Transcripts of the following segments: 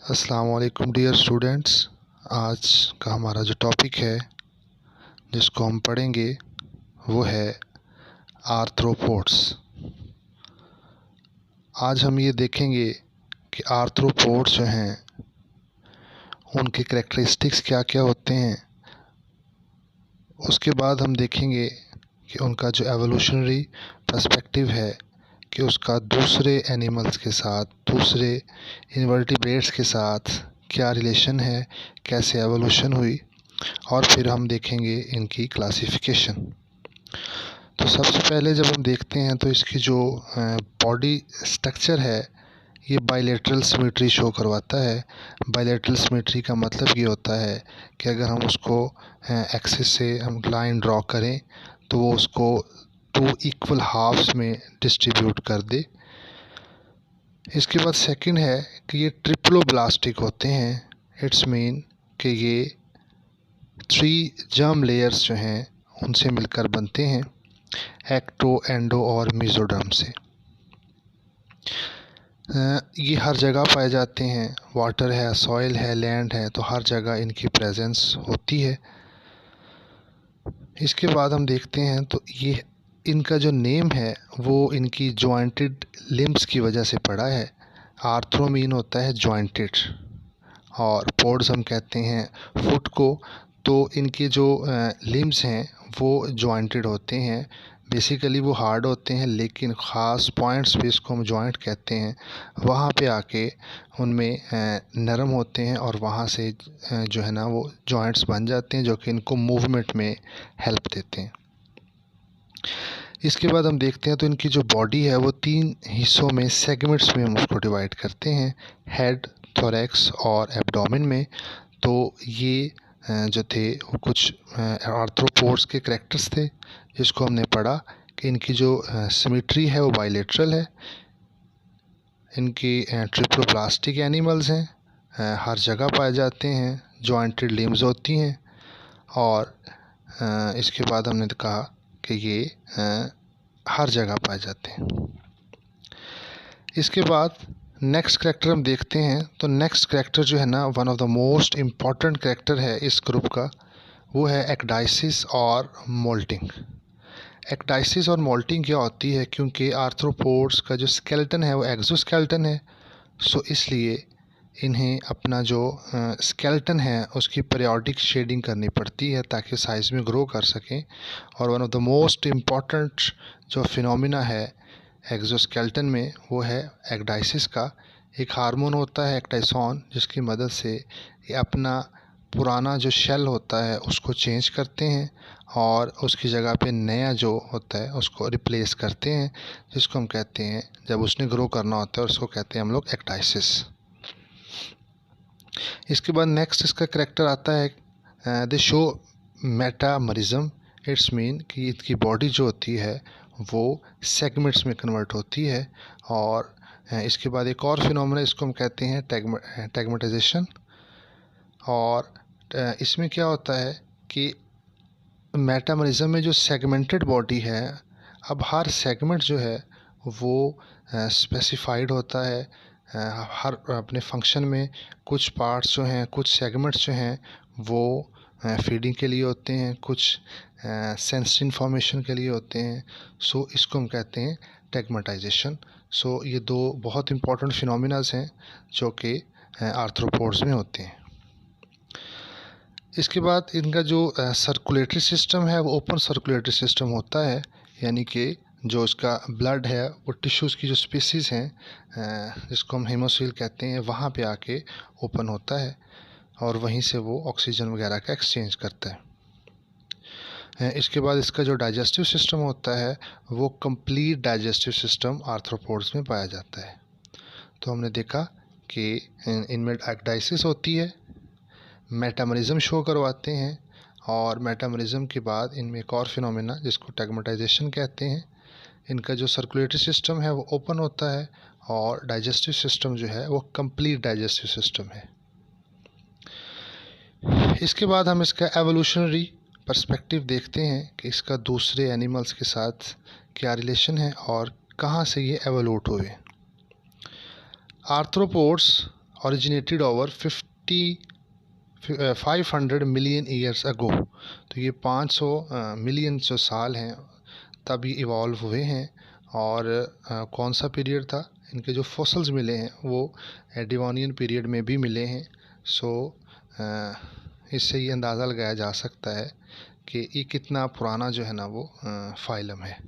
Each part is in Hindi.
अस्सलाम वालेकुम डियर स्टूडेंट्स। आज का हमारा जो टॉपिक है जिसको हम पढ़ेंगे वो है आर्थ्रोपोड्स। आज हम ये देखेंगे कि आर्थ्रोपोड्स जो हैं उनके कैरेक्टरिस्टिक्स क्या क्या होते हैं। उसके बाद हम देखेंगे कि उनका जो एवोल्यूशनरी पर्सपेक्टिव है कि उसका दूसरे एनिमल्स के साथ, दूसरे इनवर्टिब्रेट्स के साथ क्या रिलेशन है, कैसे एवोल्यूशन हुई, और फिर हम देखेंगे इनकी क्लासिफिकेशन। तो सबसे पहले जब हम देखते हैं तो इसकी जो बॉडी स्ट्रक्चर है ये बाइलेटरल सिमेट्री शो करवाता है। बाइलेटरल सिमेट्री का मतलब ये होता है कि अगर हम उसको एक्सिस से हम लाइन ड्रॉ करें तो वो उसको 2 इक्वल हाफ्स में डिस्ट्रीब्यूट कर दे। इसके बाद सेकंड है कि ये ट्रिप्लोब्लास्टिक होते हैं। इट्स मीन कि ये 3 जर्म लेयर्स जो हैं उनसे मिलकर बनते हैं, एक्टो, एंडो और मेसोडर्म से। ये हर जगह पाए जाते हैं, वाटर है, सॉइल है, लैंड है, तो हर जगह इनकी प्रेजेंस होती है। इसके बाद हम देखते हैं तो ये इनका जो नेम है वो इनकी जॉइंटेड लिम्स की वजह से पड़ा है। आर्थ्रो मीन होता है जॉइंटेड और पोड्स हम कहते हैं फुट को। तो इनके जो लिम्स हैं वो जॉइंटेड होते हैं। बेसिकली वो हार्ड होते हैं लेकिन ख़ास पॉइंट्स पे, इसको हम जॉइंट कहते हैं, वहाँ पे आके उनमें नरम होते हैं और वहाँ से जो है ना वो जॉइंट्स बन जाते हैं जो कि इनको मूवमेंट में हेल्प देते हैं। इसके बाद हम देखते हैं तो इनकी जो बॉडी है वो 3 हिस्सों में, सेगमेंट्स में हम उसको डिवाइड करते हैं, हेड, थोरैक्स और एब्डोमेन में। तो ये जो थे वो कुछ आर्थ्रोपोड्स के करैक्टर्स थे जिसको हमने पढ़ा कि इनकी जो सिमेट्री है वो बाइलेटरल है, इनकी ट्रिप्लोप्लास्टिक एनिमल्स हैं, हर जगह पाए जाते हैं, जॉइंटेड लिम्स होती हैं, और इसके बाद हमने कहा कि ये हर जगह पाए जाते हैं। इसके बाद नेक्स्ट करैक्टर हम देखते हैं तो नेक्स्ट करैक्टर जो है ना, one of the most important character है इस ग्रुप का, वो है एक्डाइसिस और मोल्टिंग। एक्डाइसिस और मोल्टिंग क्या होती है, क्योंकि आर्थ्रोपोड्स का जो स्केलेटन है वो एक्सोस्केलेटन है, सो इसलिए इन्हें अपना जो स्केलेटन है उसकी पीरियोडिक शेडिंग करनी पड़ती है ताकि साइज़ में ग्रो कर सकें। और one of the most important जो फिनोमिना है एक्सोस्केलेटन में वो है एक्डाइसिस का। एक हार्मोन होता है एक्टाइसोन जिसकी मदद से ये अपना पुराना जो शेल होता है उसको चेंज करते हैं और उसकी जगह पे नया जो होता है उसको रिप्लेस करते हैं, जिसको हम कहते हैं, जब उसने ग्रो करना होता है उसको कहते हैं हम लोग एक्टाइसिस। इसके बाद नेक्स्ट इसका करैक्टर आता है दे शो मेटामरिज्म। इट्स मीन कि इसकी बॉडी जो होती है वो सेगमेंट्स में कन्वर्ट होती है। और इसके बाद एक और फिनोमेना, इसको हम कहते हैं टैगमेटाइजेशन। और इसमें क्या होता है कि मेटामरिज्म में जो सेगमेंटेड बॉडी है, अब हर सेगमेंट जो है वो स्पेसिफाइड होता है हर अपने फंक्शन में। कुछ पार्ट्स जो हैं, कुछ सेगमेंट्स जो हैं वो फीडिंग के लिए होते हैं, कुछ सेंसिटिव इंफॉर्मेशन के लिए होते हैं। सो इसको हम कहते हैं टैगमेटाइजेशन। सो ये दो बहुत इंपॉर्टेंट फिनोमिनाज हैं जो कि आर्थ्रोपोड्स में होते हैं। इसके बाद इनका जो सर्कुलेटरी सिस्टम है वो ओपन सर्कुलेटरी सिस्टम होता है, यानी कि जो इसका ब्लड है वो टिश्यूज़ की जो स्पीसीज़ हैं जिसको हम हेमोसील कहते हैं वहाँ पे आके ओपन होता है और वहीं से वो ऑक्सीजन वगैरह का एक्सचेंज करता है। इसके बाद इसका जो डाइजेस्टिव सिस्टम होता है वो कंप्लीट डाइजेस्टिव सिस्टम आर्थ्रोपोड्स में पाया जाता है। तो हमने देखा कि इनमें एक्डाइसिस होती है, मेटामरिज्म शो करवाते हैं, और मेटामरिज्म के बाद इनमें एक और फिनोमेना जिसको टैगमेटाइजेशन कहते हैं। इनका जो सर्कुलेटरी सिस्टम है वो ओपन होता है और डाइजेस्टिव सिस्टम जो है वो कंप्लीट डाइजेस्टिव सिस्टम है। इसके बाद हम इसका एवोल्यूशनरी पर्सपेक्टिव देखते हैं कि इसका दूसरे एनिमल्स के साथ क्या रिलेशन है और कहाँ से ये एवोल्यूट हुए। Arthropods originated over 500 million years ago। तो ये 500 मिलियन जो साल हैं तब ये इवॉल्व हुए हैं। और कौन सा पीरियड था, इनके जो फॉसल्स मिले हैं वो डिवोनियन पीरियड में भी मिले हैं। सो इससे ये अंदाज़ा लगाया जा सकता है कि ये कितना पुराना जो है ना वो फाइलम है।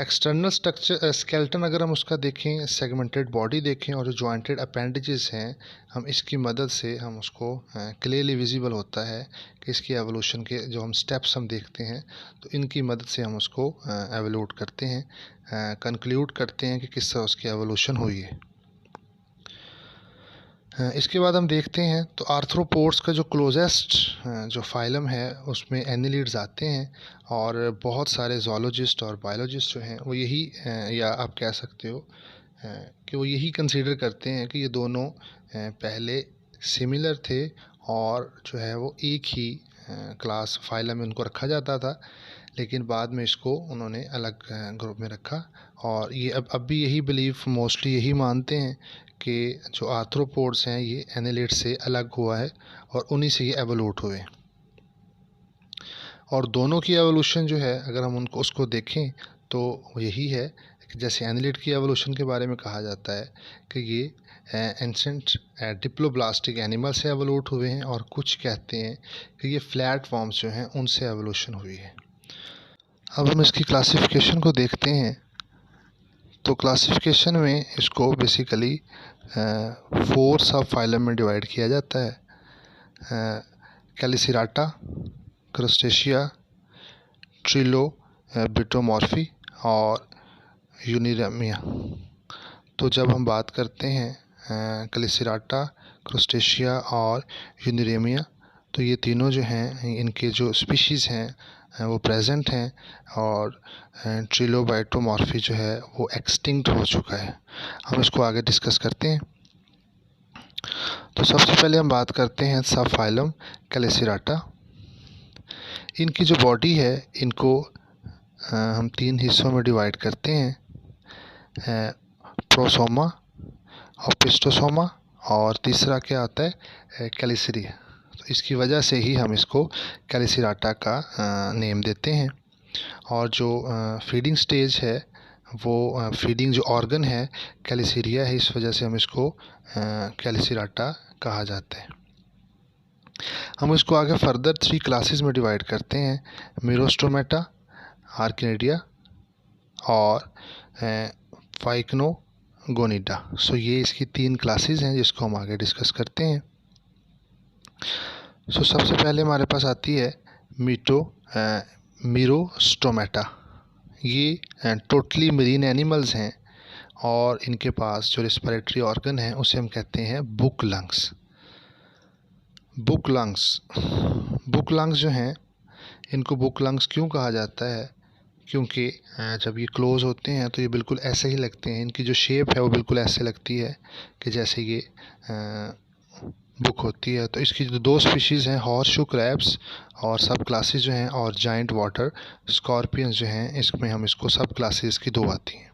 एक्सटर्नल स्ट्रक्चर स्केलेटन अगर हम उसका देखें, सेगमेंटेड बॉडी देखें और जो जॉइंटेड अपेंडेजेस हैं, हम इसकी मदद से हम उसको क्लियरली विजिबल होता है कि इसकी एवोल्यूशन के जो हम स्टेप्स हम देखते हैं तो इनकी मदद से हम उसको एवोल्यूट करते हैं, कंक्लूड करते हैं कि किस तरह उसकी एवोल्यूशन हुई है। इसके बाद हम देखते हैं तो आर्थ्रोपोड्स का जो क्लोजेस्ट जो फाइलम है उसमें एनिलिड्स आते हैं। और बहुत सारे ज़ूलॉजिस्ट और बायोलॉजिस्ट जो हैं वो यही या आप कह सकते हो कि वो यही कंसीडर करते हैं कि ये दोनों पहले सिमिलर थे और जो है वो एक ही क्लास फाइलम में उनको रखा जाता था, लेकिन बाद में इसको उन्होंने अलग ग्रुप में रखा। और ये अब भी यही बिलीव मोस्टली यही मानते हैं कि जो आर्थ्रोपोड्स हैं ये एनिलिड से अलग हुआ है और उन्हीं से ये एवोल्यूट हुए। और दोनों की एवोल्यूशन जो है अगर हम उनको उसको देखें तो यही है कि जैसे एनिलिड की एवोल्यूशन के बारे में कहा जाता है कि ये एंसेंट डिप्लोब्लास्टिक एनिमल से एवोल्यूट हुए हैं, और कुछ कहते हैं कि ये फ्लैट फॉर्म्स जो हैं उनसे एवोल्यूशन हुई है। अब हम इसकी क्लासिफिकेशन को देखते हैं तो क्लासिफिकेशन में इसको बेसिकली 4 सब फाइलम में डिवाइड किया जाता है। कैलिसिराटा, क्रस्टेशिया, ट्रिलोबिटोमॉर्फी और यूनिरामिया। तो जब हम बात करते हैं कैलिसिराटा, क्रस्टेशिया और यूनिरामिया, तो ये तीनों जो हैं इनके जो स्पीशीज़ हैं वो प्रेजेंट हैं, और ट्रिलोबाइटोमॉर्फी जो है वो एक्सटिंक्ट हो चुका है। हम इसको आगे डिस्कस करते हैं। तो सबसे पहले हम बात करते हैं सब फाइलम कैलिसिराटा। इनकी जो बॉडी है इनको हम 3 हिस्सों में डिवाइड करते हैं, प्रोसोमा, ओपिस्टोसोमा और तीसरा क्या आता है कैलिसरी। तो इसकी वजह से ही हम इसको कैलिसिराटा का नेम देते हैं। और जो फीडिंग स्टेज है वो फीडिंग जो ऑर्गन है कैलिसीरिया है, इस वजह से हम इसको कैलिसिराटा कहा जाता है। हम इसको आगे फर्दर 3 क्लासेस में डिवाइड करते हैं, मिरोस्टोमेटा, आर्किनिडिया और फाइक्नोगोनिडा। सो ये इसकी 3 क्लासेस हैं जिसको हम आगे डिस्कस करते हैं। सो सबसे पहले हमारे पास आती है मिरोस्टोमेटा। ये टोटली मरीन एनिमल्स हैं और इनके पास जो रेस्पिरेटरी ऑर्गन है उसे हम कहते हैं बुक लंग्स। बुक लंग्स जो हैं इनको बुक लंग्स क्यों कहा जाता है, क्योंकि जब ये क्लोज़ होते हैं तो ये बिल्कुल ऐसे ही लगते हैं। इनकी जो शेप है वो बिल्कुल ऐसे लगती है कि जैसे ये बुक होती है। तो इसकी जो 2 स्पीशीज़ हैं, हॉर्सशू क्रैब्स और सब क्लासेस जो हैं, और जाइंट वाटर स्कॉर्पियंस जो हैं, इसमें हम इसको सब क्लासेस की 2 आती हैं।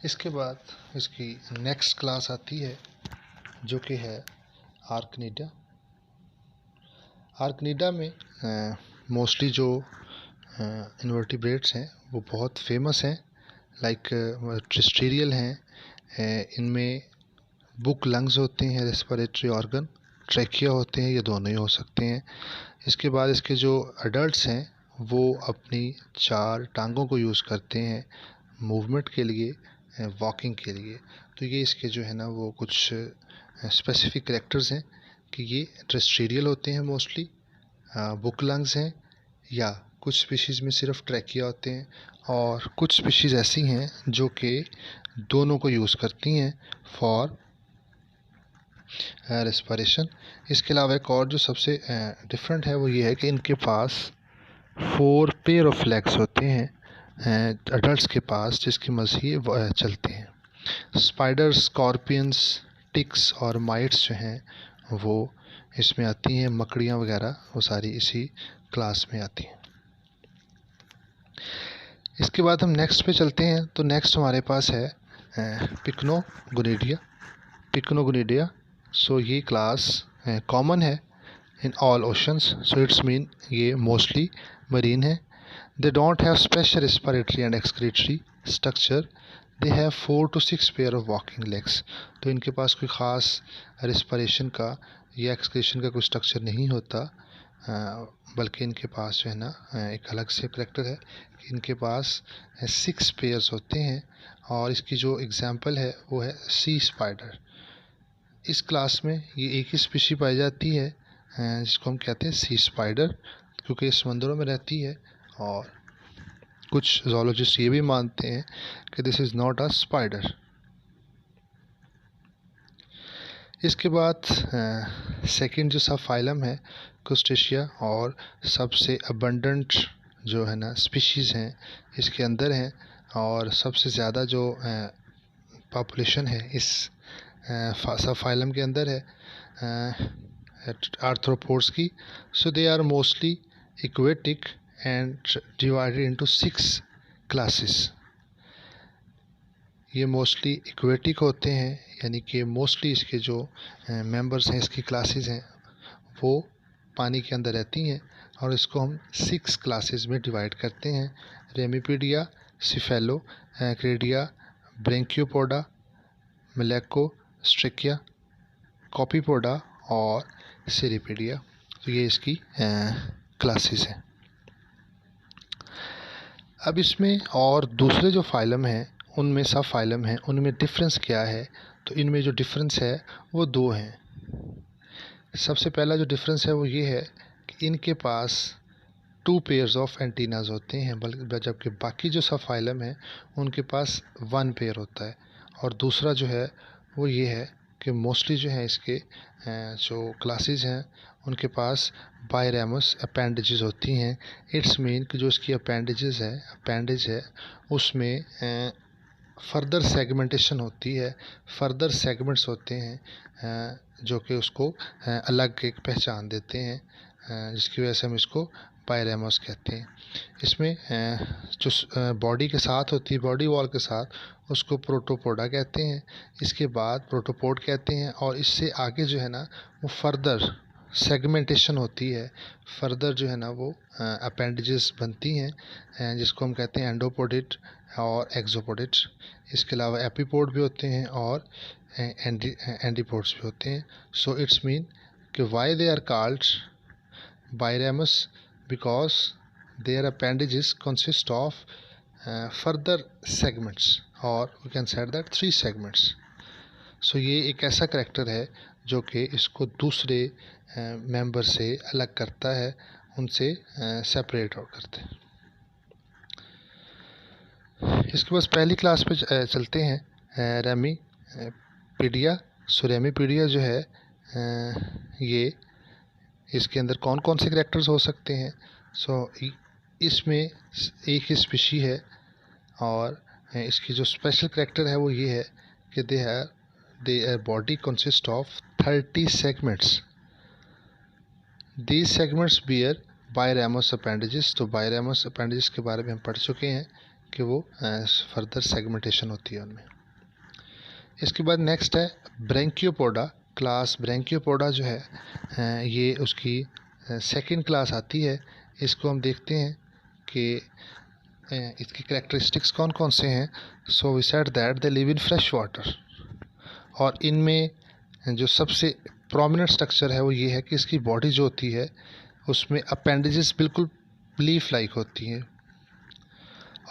इसके बाद इसकी नेक्स्ट क्लास आती है जो कि है आर्कनिडा। आर्कनिडा में मोस्टली जो इन्वर्टिब्रेट्स हैं वो बहुत फेमस हैं, लाइक ट्रिस्टेरियल हैं। इनमें बुक लंग्स होते हैं, रेस्पिरेटरी ऑर्गन, ट्रैकिया होते हैं, ये दोनों ही हो सकते हैं। इसके बाद इसके जो अडल्ट्स हैं वो अपनी 4 टांगों को यूज़ करते हैं मूवमेंट के लिए, वॉकिंग के लिए। तो ये इसके जो है ना वो कुछ स्पेसिफिक कैरेक्टर्स हैं कि ये ट्रेस्टेरियल होते हैं मोस्टली, बुक लंग्स हैं, या कुछ स्पीशीज़ में सिर्फ ट्रैकिया होते हैं, और कुछ स्पीशीज़ ऐसी हैं जो कि दोनों को यूज़ करती हैं फॉर रेस्पिरेशन। इसके अलावा एक और जो सबसे डिफरेंट है वो ये है कि इनके पास 4 पेयर ऑफ लेग्स होते हैं अडल्ट्स के पास, जिसकी मदद से ये चलते हैं। स्पाइडर्स, स्कॉर्पियंस, टिक्स और माइट्स जो हैं वो इसमें आती हैं, मकड़ियाँ वगैरह वो सारी इसी क्लास में आती हैं। इसके बाद हम नेक्स्ट पे चलते हैं। तो नेक्स्ट हमारे पास है पिक्नोगोनिडिया। पिक्नोगोनिडिया, सो ये क्लास कॉमन है in all oceans, so it's mean ये मोस्टली मरीन है। They don't have special respiratory and excretory structure, they have 4 to 6 pair of walking legs. तो इनके पास कोई ख़ास रेस्पिरेशन का या एक्सक्रीशन का कोई स्ट्रक्चर नहीं होता, बल्कि इनके पास जो है ना एक अलग से करेक्टर है कि इनके पास 6 पेयर्स होते हैं। और इसकी जो एग्जांपल है वो है सी स्पाइडर। इस क्लास में ये एक ही स्पीशी पाई जाती है जिसको हम कहते हैं सी स्पाइडर, क्योंकि ये समंदरों में रहती है। और कुछ ज़ूलॉजिस्ट ये भी मानते हैं कि this is not a spider. इसके बाद सेकंड जो सब फाइलम है क्रुस्टेशिया, और सबसे अबंडेंट जो है ना स्पीशीज़ हैं इसके अंदर हैं, और सबसे ज़्यादा जो पॉपुलेशन है इस सब फाइलम के अंदर है आर्थ्रोपोड्स की। So they are mostly aquatic and divided into 6 classes. ये मोस्टली एक्वेटिक होते हैं, यानी कि मोस्टली इसके जो मेंबर्स हैं, इसकी क्लासेस हैं, वो पानी के अंदर रहती हैं। और इसको हम 6 क्लासेस में डिवाइड करते हैं: रेमिपीडिया, सिफेलो क्रेडिया, ब्रेंकियोपोडा, मेलेकोस्ट्रेकिया, कॉपीपोडा और सिरिपीडिया। तो ये इसकी क्लासेस हैं। अब इसमें और दूसरे जो फाइलम हैं उनमें सब फाइलम हैं, उनमें डिफरेंस क्या है? तो इनमें जो डिफरेंस है वो 2 हैं। सबसे पहला जो डिफरेंस है वो ये है कि इनके पास 2 पेयर्स ऑफ एंटीनाज होते हैं, बल्कि जबकि बाकी जो सब फाइलम है उनके पास 1 पेयर होता है। और दूसरा जो है वो ये है कि मोस्टली जो है इसके जो क्लासेस हैं उनके पास बायरैमस अपेंडेजेस होती हैं। इट्स मीन कि जो इसकी अपेंडेज है उसमें फर्दर सेगमेंटेशन होती है, फर्दर सेगमेंट्स होते हैं जो कि उसको अलग एक पहचान देते हैं, जिसकी वजह से हम इसको बायरैमस कहते हैं। इसमें जो बॉडी के साथ होती है, बॉडी वॉल के साथ, उसको प्रोटोपोडा कहते हैं। इसके बाद प्रोटोपोड कहते हैं। और इससे आगे जो है ना वो फर्दर सेगमेंटेशन होती है, फर्दर जो है ना वो अपेंडेजेस बनती हैं जिसको हम कहते हैं एंडोपोडिट और एक्सोपोडिट। इसके अलावा एपीपोड भी होते हैं और एंडीपोड्स भी होते हैं। सो इट्स मीन कि why they are called biramous, because their appendages consist of further segments, और we can say that 3 segments. सो ये एक ऐसा करेक्टर है जो कि इसको दूसरे मेंबर से अलग करता है, उनसे सेपरेट और करते हैं। इसके बाद पहली क्लास पे चलते हैं रेमीपीडिया। सो रेमीपीडिया जो है ये इसके अंदर कौन कौन से करेक्टर्स हो सकते हैं? सो इसमें एक ही स्पीशी है, और इसकी जो स्पेशल करेक्टर है वो ये है कि their body consists of 30 segments. These segments bear बायरैमस appendages। तो बायरैमस appendages के बारे में हम पढ़ चुके हैं कि वो फर्दर सेगमेंटेशन होती है उनमें। इसके बाद नेक्स्ट है ब्रेंकियोपोडा क्लास। ब्रेंकियोपोडा जो है ये उसकी सेकंड क्लास आती है। इसको हम देखते हैं कि इसकी कैरेक्टरिस्टिक्स कौन कौन से हैं। So we said that they live in fresh water, और इनमें जो सबसे प्रोमिनेंट स्ट्रक्चर है वो ये है कि इसकी बॉडी जो होती है उसमें अपेंडेजेस बिल्कुल लीफ लाइक होती हैं,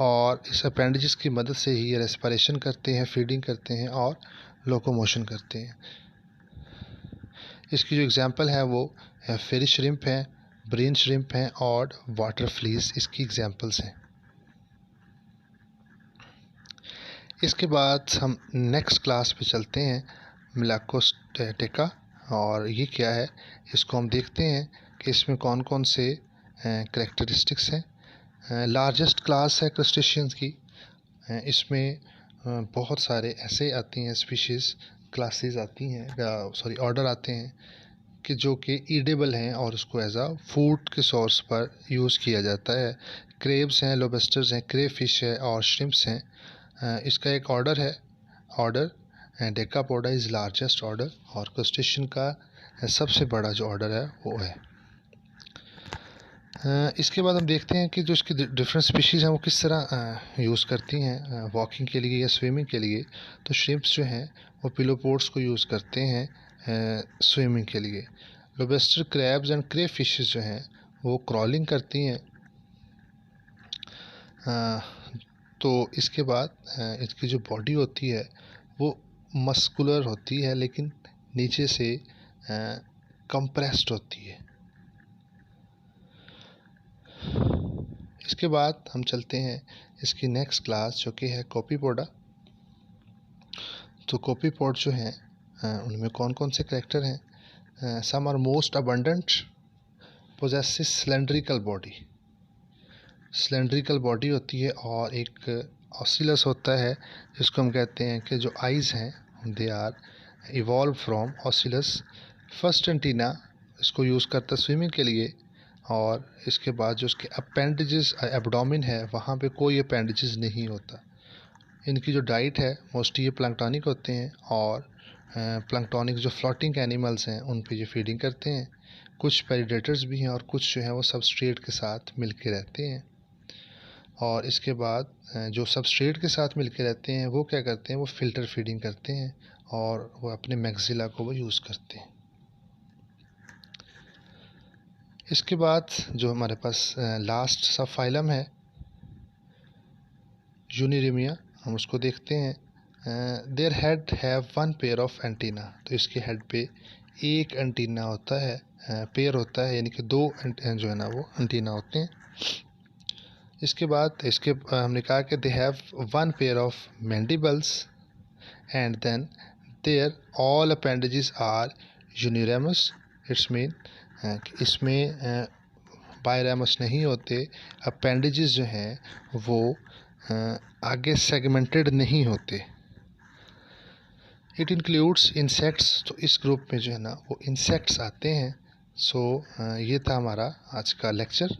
और इस अपेंडेजेस की मदद से ही ये रेस्पिरेशन करते हैं, फीडिंग करते हैं और लोकोमोशन करते हैं। इसकी जो एग्जांपल है वो फिश श्रिम्प हैं, ब्रेन श्रिम्प हैं और वाटर फ्लीज इसकी एग्जांपल्स हैं। इसके बाद हम नेक्स्ट क्लास पे चलते हैं मेलाकोस्टेका, और ये क्या है इसको हम देखते हैं कि इसमें कौन कौन से कैरेक्टरिस्टिक्स हैं। लार्जेस्ट क्लास है क्रस्टेशियंस की। इसमें बहुत सारे ऐसे आती हैं स्पीशीज़, क्लासेस आती हैं, सॉरी ऑर्डर आते हैं कि जो कि ईडेबल हैं और उसको एज आ फूड के सोर्स पर यूज़ किया जाता है। क्रेब्स हैं, लोबस्टर्स हैं, क्रे फिश है और श्रिम्प्स हैं। इसका एक ऑर्डर है, ऑर्डर डेकापोडा इज़ लार्जेस्ट ऑर्डर, और क्रस्टेशियन का सबसे बड़ा जो ऑर्डर है वो है। इसके बाद हम देखते हैं कि जो इसकी डिफरेंट स्पीशीज़ हैं वो किस तरह यूज़ करती हैं वॉकिंग के लिए या स्विमिंग के लिए। तो श्रिम्प्स जो हैं वो पिलोपोड्स को यूज़ करते हैं स्विमिंग के लिए। Lobster, crabs and cray fishes जो हैं वो क्रॉलिंग करती हैं। तो इसके बाद इसकी जो बॉडी होती है वो मस्कुलर होती है, लेकिन नीचे से कंप्रेस्ड होती है। इसके बाद हम चलते हैं इसकी नेक्स्ट क्लास जो कि है कॉपीपोडा। तो कॉपीपोड जो हैं उनमें कौन कौन से कैरेक्टर हैं। Some are most abundant, possesses cylindrical body, cylindrical body होती है, और एक ऑसिलस होता है जिसको हम कहते हैं कि जो आइज़ हैं they are evolve from ocellus. First antenna इसको यूज़ करता है स्विमिंग के लिए, और इसके बाद जो उसके अपेंडेजेस एब्डोमेन है वहाँ पे कोई अपेंडेजेस नहीं होता। इनकी जो डाइट है मोस्टली ये प्लैंक्टोनिक होते हैं, और प्लैंक्टोनिक जो फ्लोटिंग एनिमल्स हैं उन पे ये फीडिंग करते हैं। कुछ प्रेडेटर्स भी हैं और कुछ जो है वो सबस्ट्रेट के साथ मिल के रहते हैं। और इसके बाद जो सबस्ट्रेट के साथ मिल के रहते हैं वो क्या करते हैं, वो फ़िल्टर फीडिंग करते हैं और वो अपने मैक्सिला को वो यूज़ करते हैं। इसके बाद जो हमारे पास लास्ट सब फाइलम है यूनिरिमिया, हम उसको देखते हैं। Their head have one pair of antenna, तो इसके हेड पे एक एंटीना होता है, पेयर होता है, यानी कि दो जो है ना वो एंटीना होते हैं। इसके बाद हमने कहा कि they have one pair of mandibles and then their all appendages are uniramous. It's mean इसमें बायरेमस नहीं होते, अपेंडेजेस जो हैं वो आगे सेगमेंटेड नहीं होते। इट इंक्लूड्स इंसेक्ट्स, तो इस ग्रुप में जो है ना वो इंसेक्ट्स आते हैं। सो ये था हमारा आज का लेक्चर।